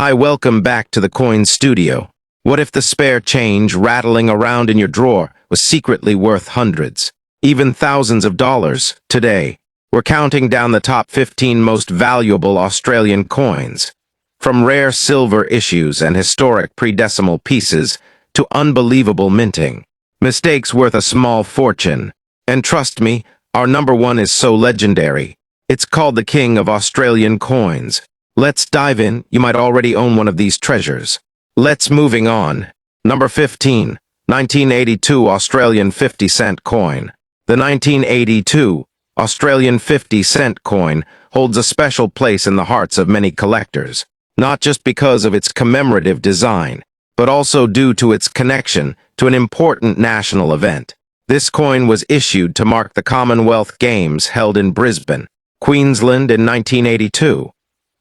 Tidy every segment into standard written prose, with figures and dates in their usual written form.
Hi, welcome back to the Coin Studio. What if the spare change rattling around in your drawer was secretly worth hundreds, even thousands of dollars? Today, we're counting down the top 15 most valuable Australian coins. From rare silver issues and historic pre-decimal pieces to unbelievable minting. Mistakes worth a small fortune. And trust me, our number one is so legendary. It's called the King of Australian Coins. Let's dive in. You might already own one of these treasures. Let's moving on. Number 15, 1982 Australian 50-cent coin. The 1982 Australian 50-cent coin holds a special place in the hearts of many collectors, not just because of its commemorative design, but also due to its connection to an important national event. This coin was issued to mark the Commonwealth Games held in Brisbane, Queensland in 1982.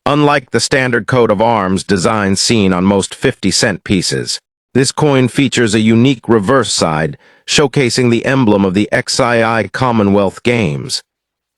Unlike the standard coat of arms design seen on most 50-cent pieces, this coin features a unique reverse side showcasing the emblem of the XII Commonwealth Games,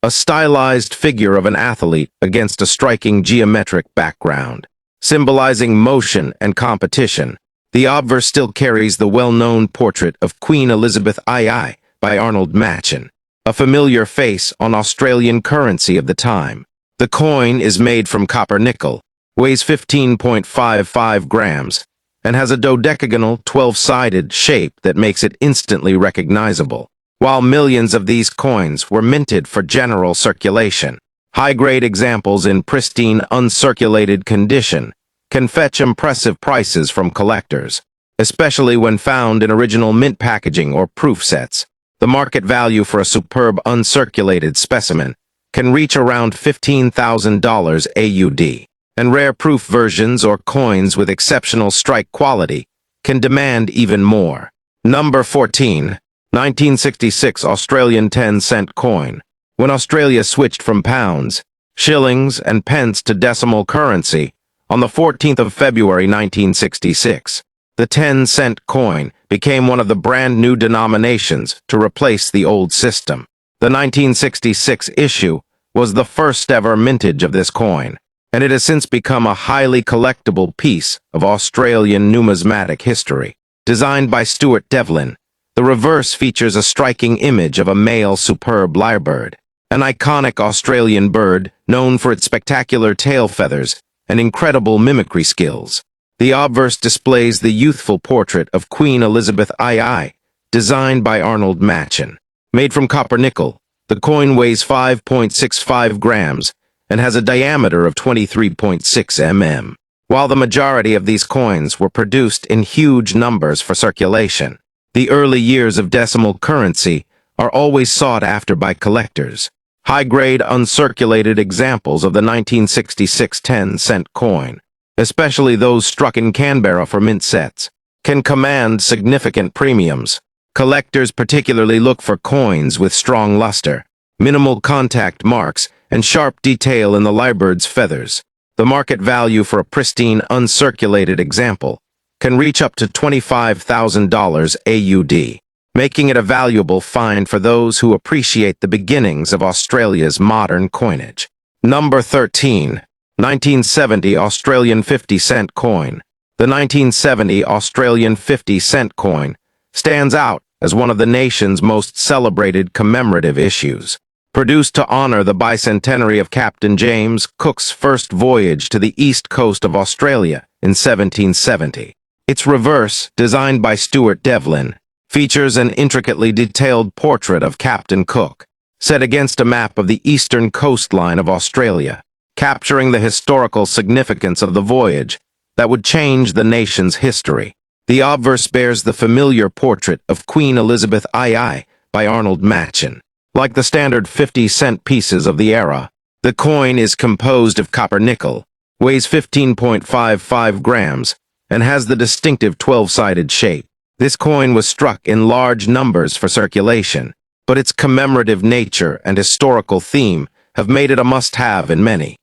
a stylized figure of an athlete against a striking geometric background. Symbolizing motion and competition, the obverse still carries the well-known portrait of Queen Elizabeth II by Arnold Machen, a familiar face on Australian currency of the time. The coin is made from copper nickel, weighs 15.55 grams, and has a dodecagonal 12-sided shape that makes it instantly recognizable. While millions of these coins were minted for general circulation, high-grade examples in pristine, uncirculated condition can fetch impressive prices from collectors, especially when found in original mint packaging or proof sets. The market value for a superb uncirculated specimen can reach around $15,000 AUD, and rare proof versions or coins with exceptional strike quality can demand even more. Number 14, 1966 Australian 10-cent coin. When Australia switched from pounds, shillings, and pence to decimal currency on the 14th of February 1966, the 10-cent coin became one of the brand new denominations to replace the old system. The 1966 issue was the first ever mintage of this coin, and it has since become a highly collectible piece of Australian numismatic history. Designed by Stuart Devlin, the reverse features a striking image of a male superb lyrebird, an iconic Australian bird known for its spectacular tail feathers and incredible mimicry skills. The obverse displays the youthful portrait of Queen Elizabeth II, designed by Arnold Machen. Made from copper nickel, the coin weighs 5.65 grams and has a diameter of 23.6 mm. While the majority of these coins were produced in huge numbers for circulation, the early years of decimal currency are always sought after by collectors. High-grade uncirculated examples of the 1966 10-cent coin, especially those struck in Canberra for mint sets, can command significant premiums. Collectors particularly look for coins with strong luster, minimal contact marks, and sharp detail in the lyrebird's feathers. The market value for a pristine, uncirculated example can reach up to $25,000 AUD, making it a valuable find for those who appreciate the beginnings of Australia's modern coinage. Number 13, 1970 Australian 50-cent coin. The 1970 Australian 50-cent coin stands out as one of the nation's most celebrated commemorative issues. Produced to honor the bicentenary of Captain James Cook's first voyage to the east coast of Australia in 1770. Its reverse, designed by Stuart Devlin, features an intricately detailed portrait of Captain Cook, set against a map of the eastern coastline of Australia, capturing the historical significance of the voyage that would change the nation's history. The obverse bears the familiar portrait of Queen Elizabeth II by Arnold Machen. Like the standard 50-cent pieces of the era, the coin is composed of copper nickel, weighs 15.55 grams, and has the distinctive 12-sided shape. This coin was struck in large numbers for circulation, but its commemorative nature and historical theme have made it a must-have in many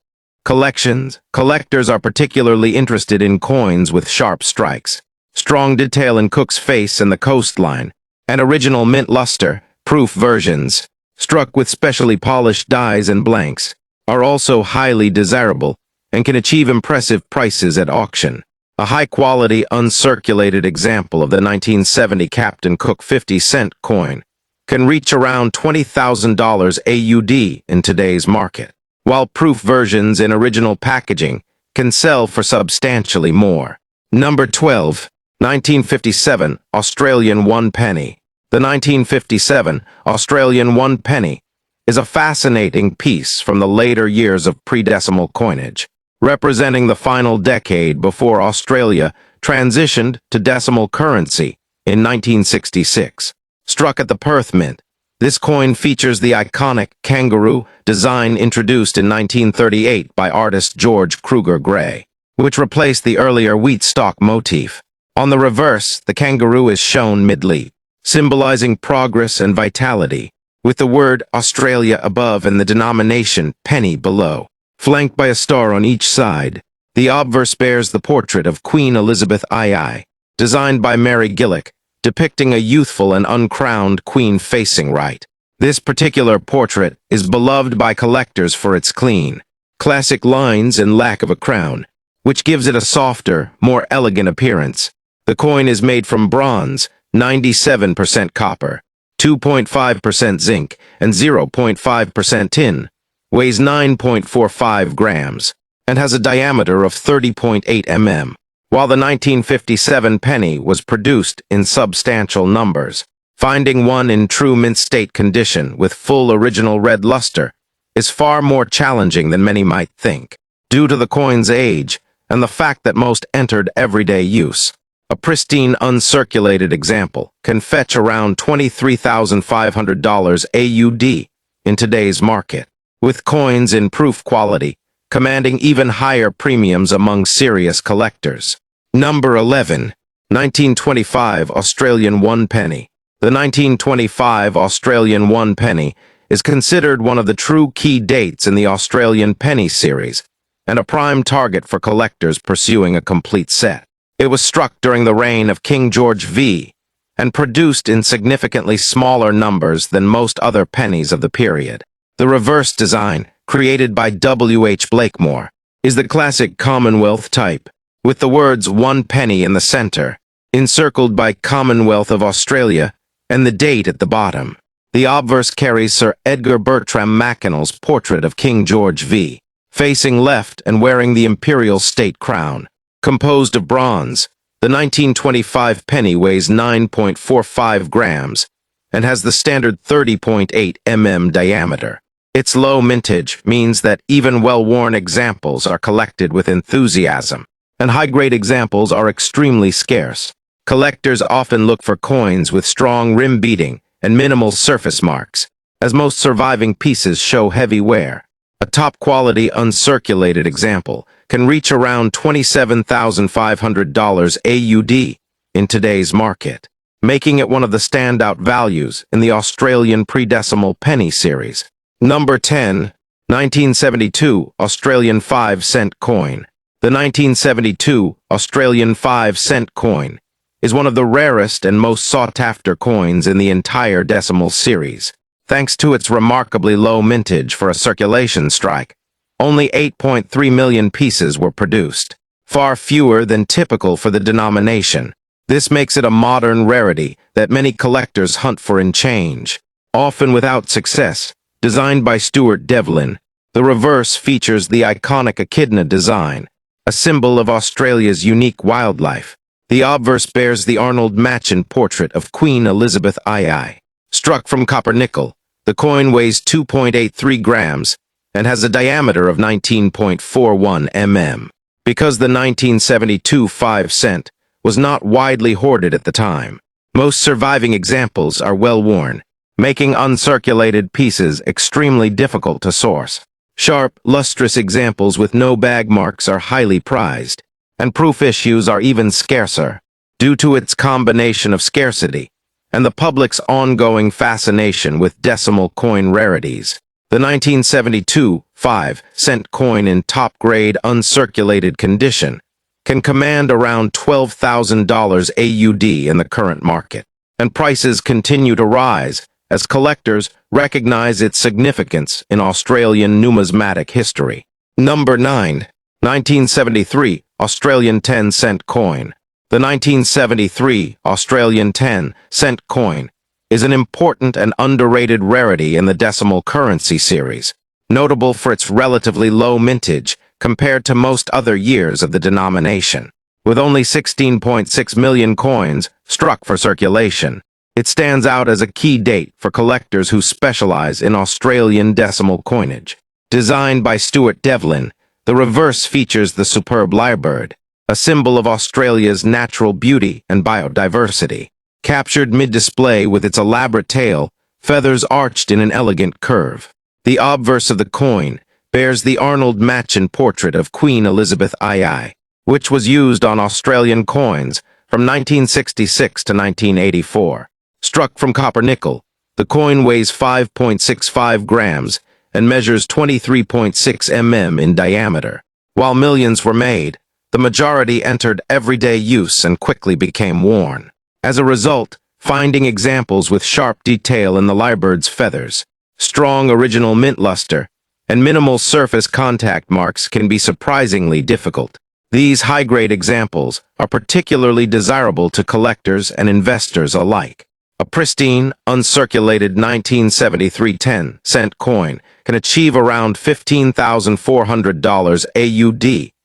collections. Collectors are particularly interested in coins with sharp strikes, strong detail in Cook's face and the coastline, and original mint luster. Proof versions, struck with specially polished dies and blanks, are also highly desirable and can achieve impressive prices at auction. A high-quality, uncirculated example of the 1970 Captain Cook 50-cent coin can reach around $20,000 AUD in today's market, while proof versions in original packaging can sell for substantially more. Number 12. 1957 Australian 1 penny. The 1957 Australian 1 penny is a fascinating piece from the later years of pre-decimal coinage, representing the final decade before Australia transitioned to decimal currency in 1966. Struck at the Perth Mint, this coin features the iconic kangaroo design introduced in 1938 by artist George Kruger Gray, which replaced the earlier wheat stalk motif. On the reverse, the kangaroo is shown mid-leap, symbolizing progress and vitality, with the word Australia above and the denomination penny below. Flanked by a star on each side, the obverse bears the portrait of Queen Elizabeth II, designed by Mary Gillick, depicting a youthful and uncrowned queen facing right. This particular portrait is beloved by collectors for its clean, classic lines and lack of a crown, which gives it a softer, more elegant appearance. The coin is made from bronze, 97% copper, 2.5% zinc, and 0.5% tin, weighs 9.45 grams, and has a diameter of 30.8 mm. While the 1957 penny was produced in substantial numbers, finding one in true mint state condition with full original red luster is far more challenging than many might think, due to the coin's age and the fact that most entered everyday use. A pristine uncirculated example can fetch around $23,500 AUD in today's market, with coins in proof quality commanding even higher premiums among serious collectors. Number 11. 1925 Australian 1 penny. The 1925 Australian 1 penny is considered one of the true key dates in the Australian penny series, and a prime target for collectors pursuing a complete set. It was struck during the reign of King George V, and produced in significantly smaller numbers than most other pennies of the period. The reverse design, created by W. H. Blakemore, is the classic Commonwealth type, with the words 1 penny in the center, encircled by Commonwealth of Australia, and the date at the bottom. The obverse carries Sir Edgar Bertram Mackinill's portrait of King George V, facing left and wearing the imperial state crown. Composed of bronze, the 1925 penny weighs 9.45 grams and has the standard 30.8 mm diameter. Its low mintage means that even well-worn examples are collected with enthusiasm, and high-grade examples are extremely scarce. Collectors often look for coins with strong rim beating and minimal surface marks, as most surviving pieces show heavy wear. A top-quality uncirculated example can reach around $27,500 AUD in today's market, making it one of the standout values in the Australian pre-decimal penny series. Number 10. 1972 Australian 5-cent coin. The 1972 Australian 5-cent coin is one of the rarest and most sought-after coins in the entire decimal series. Thanks to its remarkably low mintage for a circulation strike, only 8.3 million pieces were produced, far fewer than typical for the denomination. This makes it a modern rarity that many collectors hunt for in change, often without success. Designed by Stuart Devlin, the reverse features the iconic echidna design, a symbol of Australia's unique wildlife. The obverse bears the Arnold Machen portrait of Queen Elizabeth II. Struck from copper nickel, the coin weighs 2.83 grams and has a diameter of 19.41 mm. Because the 1972 5-cent was not widely hoarded at the time, most surviving examples are well-worn, making uncirculated pieces extremely difficult to source. Sharp, lustrous examples with no bag marks are highly prized, and proof issues are even scarcer, due to its combination of scarcity and the public's ongoing fascination with decimal coin rarities. The 1972 5-cent coin in top-grade uncirculated condition can command around $12,000 AUD in the current market, and prices continue to rise as collectors recognize its significance in Australian numismatic history. Number 9. 1973 Australian 10-cent coin. The 1973 Australian 10-cent coin is an important and underrated rarity in the decimal currency series, notable for its relatively low mintage compared to most other years of the denomination. With only 16.6 million coins struck for circulation, it stands out as a key date for collectors who specialize in Australian decimal coinage. Designed by Stuart Devlin, the reverse features the superb lyrebird, a symbol of Australia's natural beauty and biodiversity. Captured mid-display with its elaborate tail, feathers arched in an elegant curve. The obverse of the coin bears the Arnold Machin portrait of Queen Elizabeth II, which was used on Australian coins from 1966 to 1984. Struck from copper nickel, the coin weighs 5.65 grams and measures 23.6 mm in diameter. While millions were made, the majority entered everyday use and quickly became worn. As a result, finding examples with sharp detail in the lyrebird's feathers, strong original mint luster, and minimal surface contact marks can be surprisingly difficult. These high-grade examples are particularly desirable to collectors and investors alike. A pristine, uncirculated 1973 10-cent coin can achieve around $15,400 AUD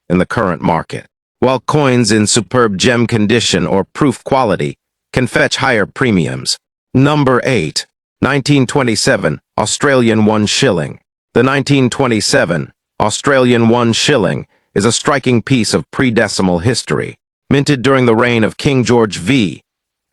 in the current market, while coins in superb gem condition or proof quality can fetch higher premiums. Number 8. 1927 Australian 1 shilling. The 1927 Australian 1 shilling is a striking piece of pre-decimal history, minted during the reign of King George V,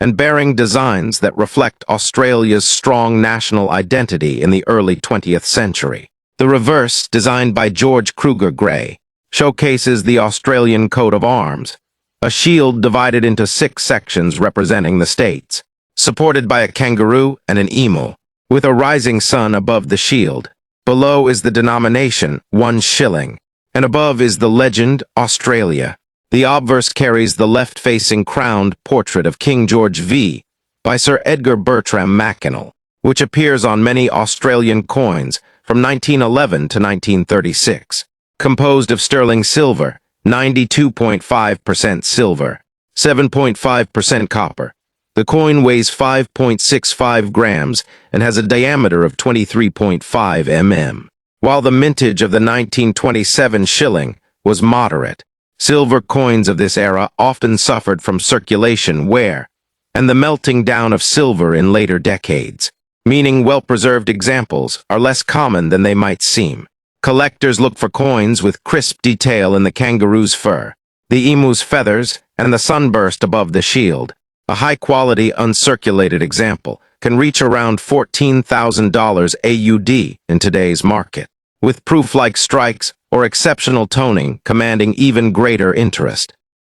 and bearing designs that reflect Australia's strong national identity in the early 20th century. The reverse, designed by George Kruger Gray, showcases the Australian coat of arms, a shield divided into 6 sections representing the states, supported by a kangaroo and an emu, with a rising sun above the shield. Below is the denomination, 1 shilling, and above is the legend, Australia. The obverse carries the left-facing crowned portrait of King George V by Sir Edgar Bertram Mackennal, which appears on many Australian coins from 1911 to 1936. Composed of sterling silver, 92.5% silver, 7.5% copper, the coin weighs 5.65 grams and has a diameter of 23.5 mm. While the mintage of the 1927 shilling was moderate, silver coins of this era often suffered from circulation wear and the melting down of silver in later decades, meaning well-preserved examples are less common than they might seem. Collectors look for coins with crisp detail in the kangaroo's fur, the emu's feathers, and the sunburst above the shield. A high-quality, uncirculated example can reach around $14,000 AUD in today's market, with proof-like strikes or exceptional toning commanding even greater interest.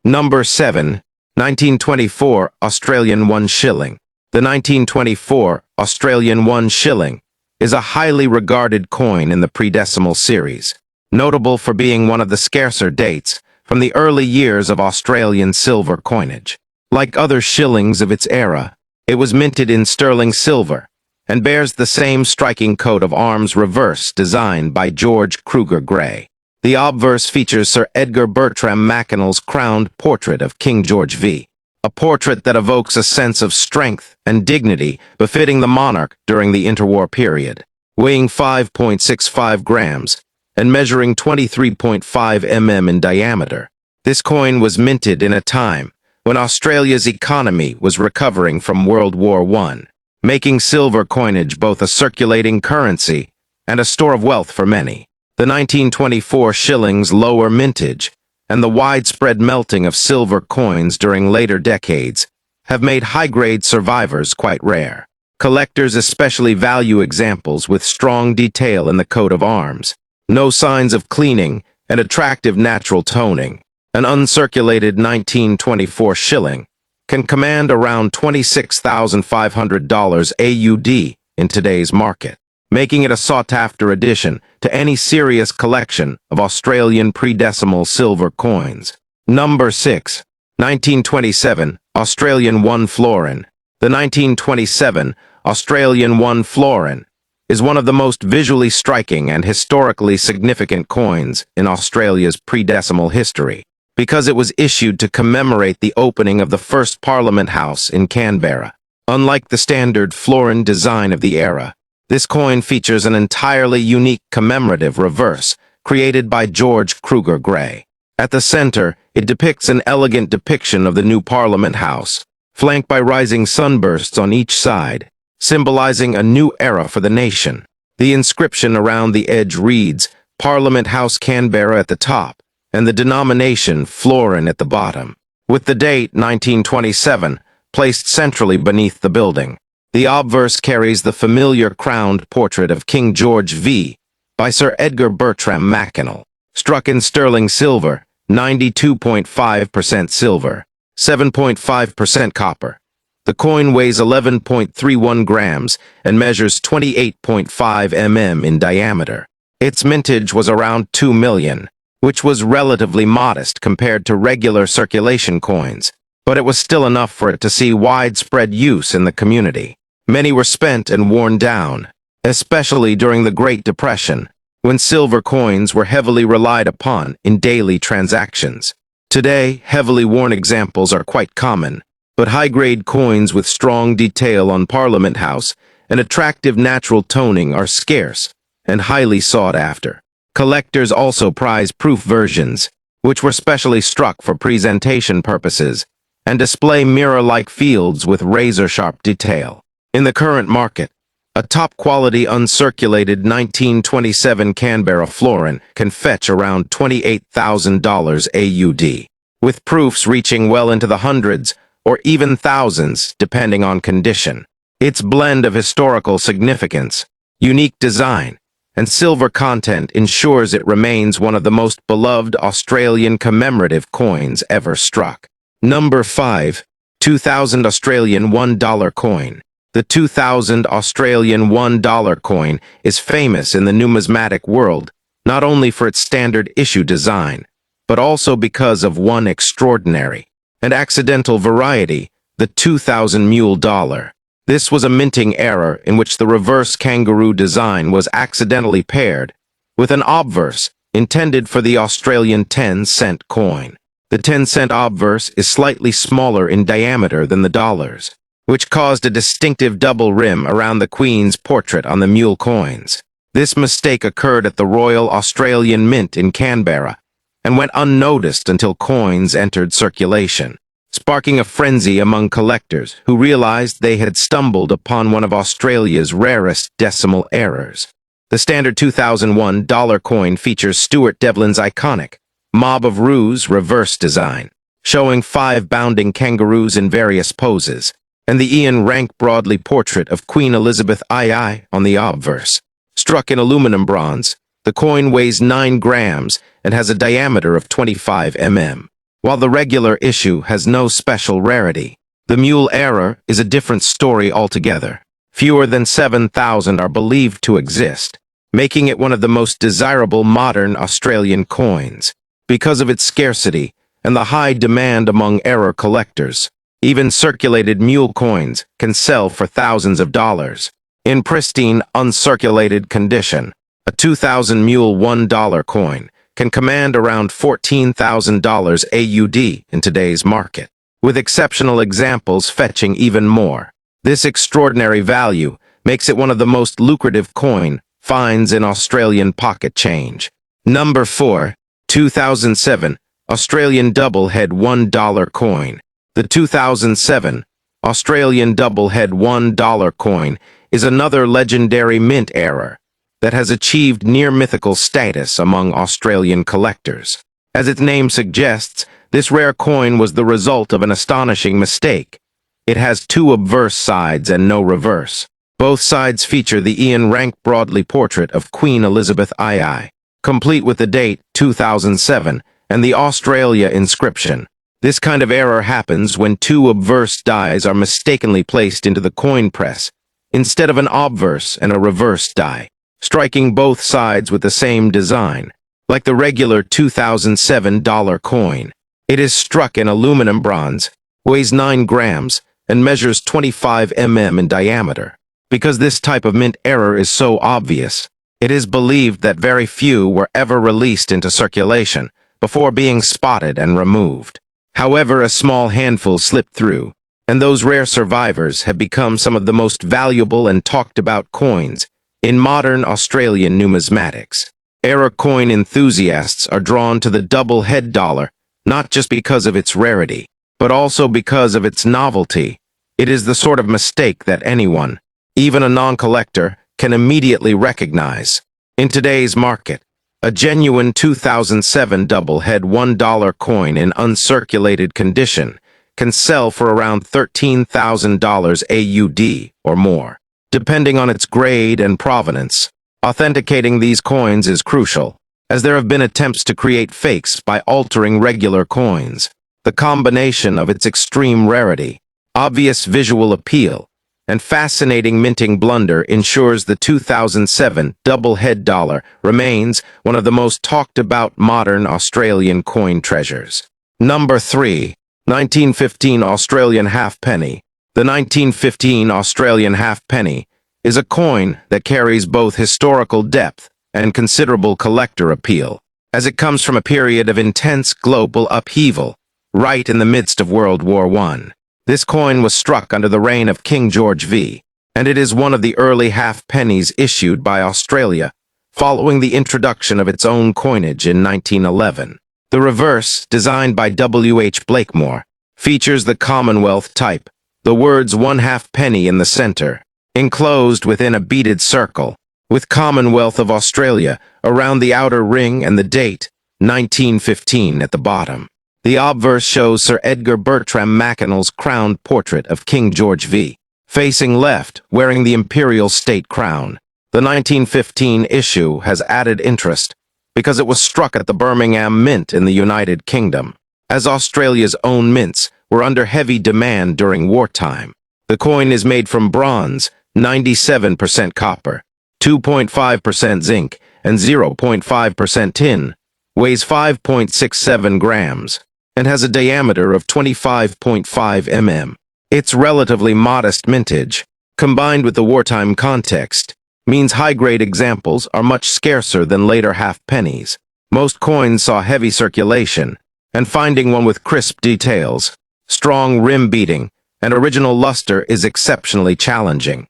Number 7. 1924 Australian 1 shilling. The 1924 Australian 1 shilling is a highly regarded coin in the pre-decimal series, notable for being one of the scarcer dates from the early years of Australian silver coinage. Like other shillings of its era, it was minted in sterling silver and bears the same striking coat of arms reverse designed by George Kruger Gray. The obverse features Sir Edgar Bertram Mackennal's crowned portrait of King George V, a portrait that evokes a sense of strength and dignity befitting the monarch during the interwar period. Weighing 5.65 grams and measuring 23.5 mm in diameter, this coin was minted in a time when Australia's economy was recovering from World War I, making silver coinage both a circulating currency and a store of wealth for many. The 1924 shilling's lower mintage and the widespread melting of silver coins during later decades have made high-grade survivors quite rare. Collectors especially value examples with strong detail in the coat of arms, no signs of cleaning, and attractive natural toning. An uncirculated 1924 shilling can command around $26,500 AUD in today's market, making it a sought-after addition to any serious collection of Australian pre-decimal silver coins. Number 6. 1927 Australian 1 florin. The 1927 Australian 1 florin is one of the most visually striking and historically significant coins in Australia's pre-decimal history, because it was issued to commemorate the opening of the first Parliament House in Canberra. Unlike the standard florin design of the era, this coin features an entirely unique commemorative reverse created by George Kruger Gray. At the center, it depicts an elegant depiction of the new Parliament House, flanked by rising sunbursts on each side, symbolizing a new era for the nation. The inscription around the edge reads, Parliament House Canberra at the top, and the denomination florin at the bottom, with the date 1927 placed centrally beneath the building. The obverse carries the familiar crowned portrait of King George V by Sir Edgar Bertram Mackennal, struck in sterling silver, 92.5% silver, 7.5% copper. The coin weighs 11.31 grams and measures 28.5 mm in diameter. Its mintage was around 2 million, which was relatively modest compared to regular circulation coins, but it was still enough for it to see widespread use in the community. Many were spent and worn down, especially during the Great Depression, when silver coins were heavily relied upon in daily transactions. Today, heavily worn examples are quite common, but high-grade coins with strong detail on Parliament House and attractive natural toning are scarce and highly sought after. Collectors also prize proof versions, which were specially struck for presentation purposes, and display mirror-like fields with razor-sharp detail. In the current market, a top-quality uncirculated 1927 Canberra florin can fetch around $28,000 AUD, with proofs reaching well into the hundreds or even thousands, depending on condition. Its blend of historical significance, unique design, and silver content ensures it remains one of the most beloved Australian commemorative coins ever struck. Number 5. 2000 Australian $1 coin. The 2000 Australian $1 coin is famous in the numismatic world, not only for its standard issue design, but also because of one extraordinary and accidental variety, the 2000 mule dollar. This was a minting error in which the reverse kangaroo design was accidentally paired with an obverse intended for the Australian 10-cent coin. The 10-cent obverse is slightly smaller in diameter than the dollars, which caused a distinctive double rim around the Queen's portrait on the mule coins. This mistake occurred at the Royal Australian Mint in Canberra and went unnoticed until coins entered circulation, sparking a frenzy among collectors who realized they had stumbled upon one of Australia's rarest decimal errors. The standard 2001 dollar coin features Stuart Devlin's iconic Mob of Roos reverse design, showing 5 bounding kangaroos in various poses, and the Ian Rank Broadley portrait of Queen Elizabeth II on the obverse. Struck in aluminum bronze, the coin weighs 9 grams and has a diameter of 25 mm. While the regular issue has no special rarity, the mule error is a different story altogether. Fewer than 7,000 are believed to exist, making it one of the most desirable modern Australian coins. Because of its scarcity and the high demand among error collectors, even circulated mule coins can sell for thousands of dollars. In pristine, uncirculated condition, a 2000 mule $1 coin can command around $14,000 AUD in today's market, with exceptional examples fetching even more. This extraordinary value makes it one of the most lucrative coin finds in Australian pocket change. Number 4. 2007 Australian Doublehead $1 coin. The 2007 Australian Doublehead $1 coin is another legendary mint error that has achieved near-mythical status among Australian collectors. As its name suggests, this rare coin was the result of an astonishing mistake. It has 2 obverse sides and no reverse. Both sides feature the Ian Rank Broadley portrait of Queen Elizabeth II, complete with the date 2007 and the Australia inscription. This kind of error happens when 2 obverse dies are mistakenly placed into the coin press, instead of an obverse and a reverse die, striking both sides with the same design. Like the regular 2007 dollar coin, it is struck in aluminum bronze, weighs 9 grams, and measures 25 mm in diameter. Because this type of mint error is so obvious, it is believed that very few were ever released into circulation before being spotted and removed. However, a small handful slipped through, and those rare survivors have become some of the most valuable and talked-about coins in modern Australian numismatics. Error coin enthusiasts are drawn to the double-head dollar not just because of its rarity, but also because of its novelty. It is the sort of mistake that anyone, even a non-collector, can immediately recognize. In today's market, a genuine 2007 double-head $1 coin in uncirculated condition can sell for around $13,000 AUD or more, depending on its grade and provenance. Authenticating these coins is crucial, as there have been attempts to create fakes by altering regular coins. The combination of its extreme rarity, obvious visual appeal, and fascinating minting blunder ensures the 2007 double-head dollar remains one of the most talked-about modern Australian coin treasures. Number 3. 1915 Australian Halfpenny. The 1915 Australian halfpenny is a coin that carries both historical depth and considerable collector appeal, as it comes from a period of intense global upheaval, right in the midst of World War I. This coin was struck under the reign of King George V, and it is one of the early half-pennies issued by Australia, following the introduction of its own coinage in 1911. The reverse, designed by W. H. Blakemore, features the Commonwealth type, the words one halfpenny in the center, enclosed within a beaded circle, with Commonwealth of Australia around the outer ring and the date, 1915, at the bottom. The obverse shows Sir Edgar Bertram Mackinall's crowned portrait of King George V, facing left, wearing the imperial state crown. The 1915 issue has added interest because it was struck at the Birmingham Mint in the United Kingdom, as Australia's own mints were under heavy demand during wartime. The coin is made from bronze, 97% copper, 2.5% zinc, and 0.5% tin, weighs 5.67 grams, and has a diameter of 25.5 mm. Its relatively modest mintage, combined with the wartime context, means high-grade examples are much scarcer than later half-pennies. Most coins saw heavy circulation, and finding one with crisp details, strong rim beating, and original luster is exceptionally challenging.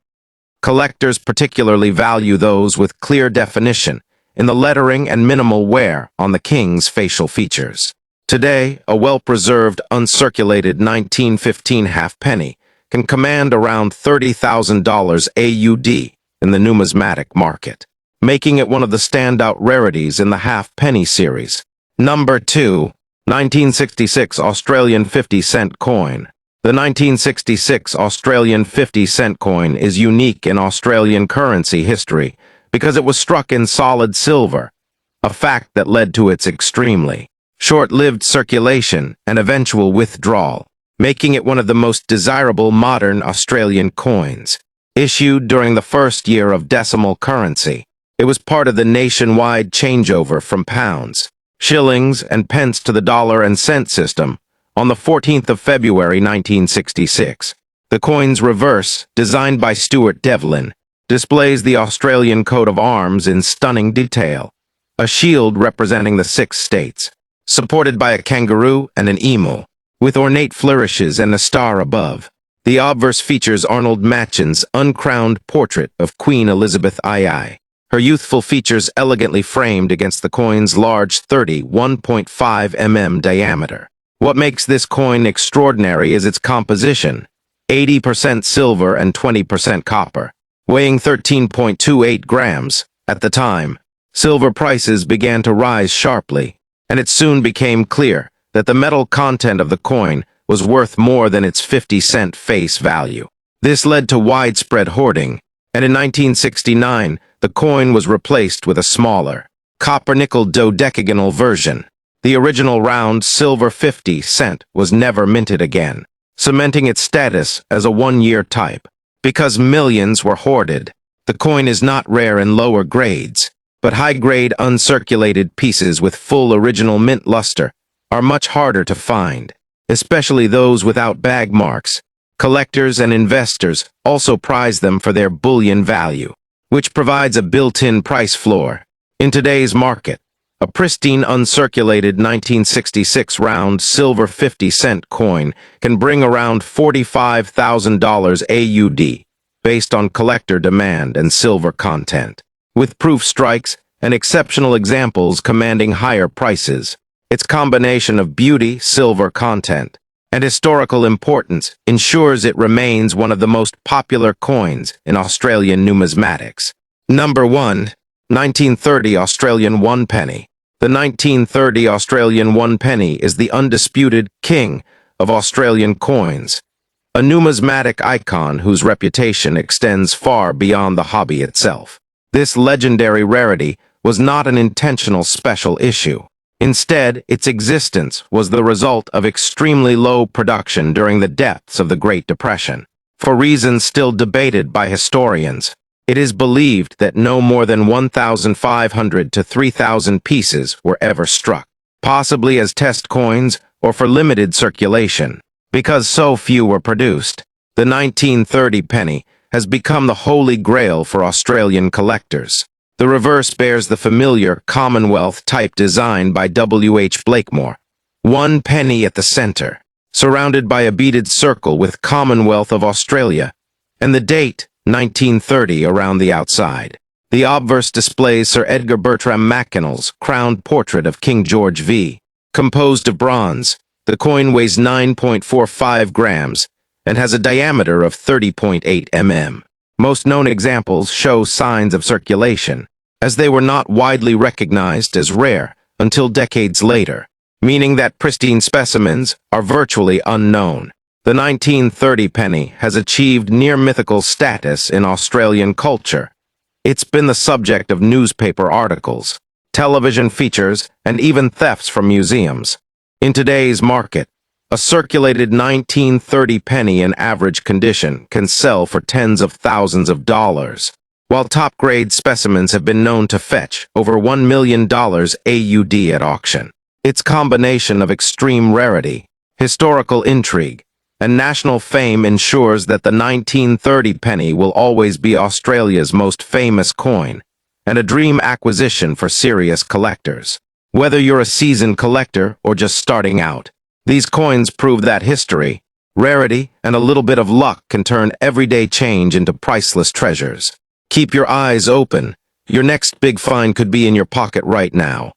Collectors particularly value those with clear definition in the lettering and minimal wear on the king's facial features. Today, a well-preserved, uncirculated 1915 halfpenny can command around $30,000 AUD in the numismatic market, making it one of the standout rarities in the halfpenny series. Number 2. 1966 Australian 50-cent coin. The 1966 Australian 50-cent coin is unique in Australian currency history because it was struck in solid silver, a fact that led to its extremely short-lived circulation and eventual withdrawal, making it one of the most desirable modern Australian coins. Issued during the first year of decimal currency, it was part of the nationwide changeover from pounds, shillings, and pence to the dollar and cent system on the 14th of February 1966. The coin's reverse, designed by Stuart Devlin, displays the Australian coat of arms in stunning detail, a shield representing the 6 states, supported by a kangaroo and an emu, with ornate flourishes and a star above. The obverse features Arnold Machin's uncrowned portrait of Queen Elizabeth II, her youthful features elegantly framed against the coin's large 31.5 mm diameter. What makes this coin extraordinary is its composition, 80% silver and 20% copper, weighing 13.28 grams. At the time, silver prices began to rise sharply, and it soon became clear that the metal content of the coin was worth more than its 50-cent face value. This led to widespread hoarding, and in 1969, the coin was replaced with a smaller, copper-nickel dodecagonal version. The original round silver 50-cent was never minted again, cementing its status as a one-year type. Because millions were hoarded, the coin is not rare in lower grades, but high-grade uncirculated pieces with full original mint luster are much harder to find, especially those without bag marks, Collectors and investors also prize them for their bullion value, which provides a built-in price floor. In today's market, a pristine uncirculated 1966 round silver 50-cent coin can bring around $45,000 AUD, based on collector demand and silver content, with proof strikes and exceptional examples commanding higher prices. Its combination of beauty, silver content, and historical importance ensures it remains one of the most popular coins in Australian numismatics. Number 1. 1930 Australian 1 penny. The 1930 Australian 1 penny is the undisputed king of Australian coins, a numismatic icon whose reputation extends far beyond the hobby itself. This legendary rarity was not an intentional special issue. Instead, its existence was the result of extremely low production during the depths of the Great Depression. For reasons still debated by historians, it is believed that no more than 1,500 to 3,000 pieces were ever struck, possibly as test coins or for limited circulation. Because so few were produced, the 1930 penny has become the holy grail for Australian collectors. The reverse bears the familiar Commonwealth-type design by W.H. Blakemore, 1 penny at the center, surrounded by a beaded circle with Commonwealth of Australia, and the date, 1930, around the outside. The obverse displays Sir Edgar Bertram Mackinnell's crowned portrait of King George V. Composed of bronze, the coin weighs 9.45 grams and has a diameter of 30.8 mm. Most known examples show signs of circulation, as they were not widely recognized as rare until decades later, meaning that pristine specimens are virtually unknown. The 1930 penny has achieved near-mythical status in Australian culture. It's been the subject of newspaper articles, television features, and even thefts from museums. In today's market, a circulated 1930 penny in average condition can sell for tens of thousands of dollars, while top-grade specimens have been known to fetch over $1 million AUD at auction. Its combination of extreme rarity, historical intrigue, and national fame ensures that the 1930 penny will always be Australia's most famous coin, and a dream acquisition for serious collectors. Whether you're a seasoned collector or just starting out, these coins prove that history, rarity, and a little bit of luck can turn everyday change into priceless treasures. Keep your eyes open. Your next big find could be in your pocket right now.